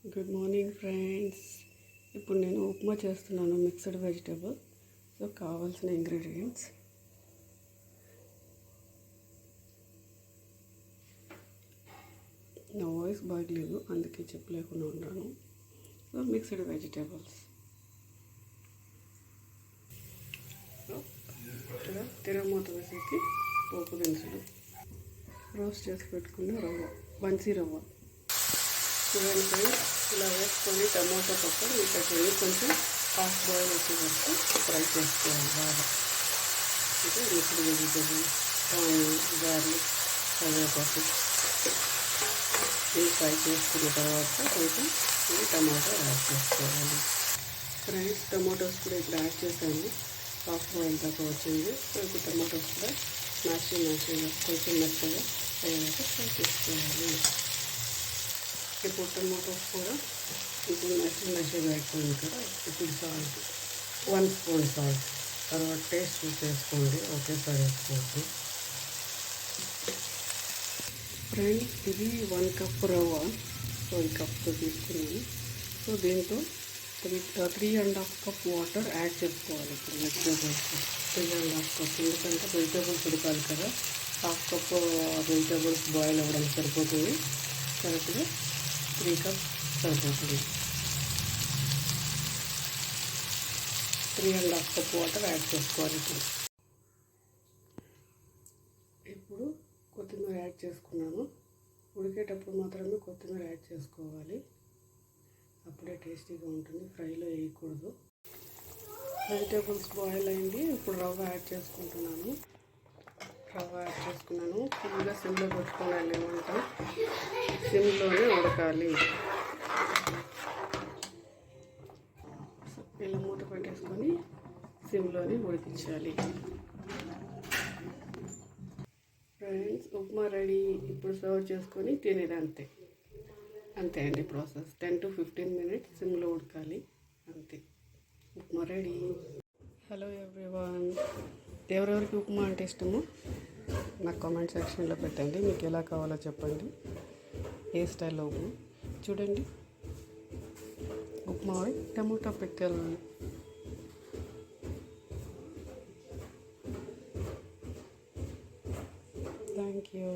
Good morning friends. ఇప్పుడు నేను ఉప్మా చేస్తున్నాను, మిక్స్డ్ వెజిటేబుల్. సో కావాల్సిన ఇంగ్రీడియంట్స్: నా వాయిస్ బాగలేదు, అందుకే చెప్పలేకుండా ఉన్నాను. సో మిక్స్డ్ వెజిటేబుల్స్, ఇక్కడ తిరగమూత వేసేకి పోపు దినుసులు, రోస్ట్ చేసి పెట్టుకున్న రవ్వ, బన్సీ రవ్వ. చూడండి ఫ్రెండ్స్, ఇలా వేసుకొని టమాటో పక్కన ఇక్కడ కొంచెం హాఫ్ బాయిల్ వచ్చే వరకు ఫ్రై చేసుకోవాలి బాగా. అంటే మిక్స్డ్ వెజిటేబుల్, ఆనియన్, గార్లిక్, కరివేపాకు ఇది ఫ్రై చేసుకున్న తర్వాత కొంచెం ఇది టమాటో యాడ్ చేసుకోవాలి. ఫ్రెండ్స్, టమాటోస్ కూడా ఇక్కడ యాడ్ చేశాను, హాఫ్ బాయిల్ దాకా వచ్చింది. సో ఇప్పుడు టమాటోస్ కూడా మ్యాషింగ్ కొంచెం మెత్తగా అయ్యాక ఫ్రై చేసుకోవాలి. ఇప్పుడు టమాటోస్ కూడా ఇప్పుడు మెషిన్ అయిపోయింది కదా. ఇప్పుడు సాల్ట్ 1 స్పూన్ సాల్ట్, తర్వాత టేస్ట్ చూసేసుకోండి, ఒకేసారి వేసుకోవచ్చు. ఫ్రెండ్స్, ఇది 1 కప్ రవ్వ, సో ఈ కప్తో తీసుకున్నాను. సో దీంతో 3.5 కప్ వాటర్ యాడ్ చేసుకోవాలి. ఇప్పుడు వెజిటేబుల్స్ 3.5 కప్, ఎందుకంటే వెజిటేబుల్స్ ఉడకాలి కదా. హాఫ్ కప్ వెజిటేబుల్స్ బాయిల్ అవ్వడానికి సరిపోతుంది. కరెక్ట్గా 3 కప్ సరిపోతుంది. 3.5 కప్ వాటర్ యాడ్ చేసుకోవాలి. ఇప్పుడు కొత్తిమీర యాడ్ చేసుకున్నాను. ఉడికేటప్పుడు మాత్రమే కొత్తిమీర యాడ్ చేసుకోవాలి, అప్పుడే టేస్టీగా ఉంటుంది, ఫ్రైలో వేయకూడదు. వెజిటేబుల్స్ బాయిల్ అయింది. ఇప్పుడు రవ్వ యాడ్ చేసుకున్నాను. ఫుల్గా సిమ్లో పెట్టుకోవాలి, వంట సిమ్లోనే ఉడకాలి. ఇలా మూత పెట్టేసుకొని సిమ్లోనే ఉడికించాలి. Friends, upma ready. ఇప్పుడు సర్వ్ చేసుకొని తినేది అంతే అండి ప్రాసెస్. 10 to 15 మినిట్స్ సిమ్లో ఉడకాలి, అంతే. ఉప్మా రెడీ. హలో ఎవ్రీవన్, ఎవరెవరికి ఉప్మా అంటే ఇష్టమో నాకు కామెంట్ సెక్షన్లో పెట్టండి. మీకు ఎలా కావాలో చెప్పండి, ఏ స్టైల్లో ఉప్మా. చూడండి, upma tomato pickle. Thank you.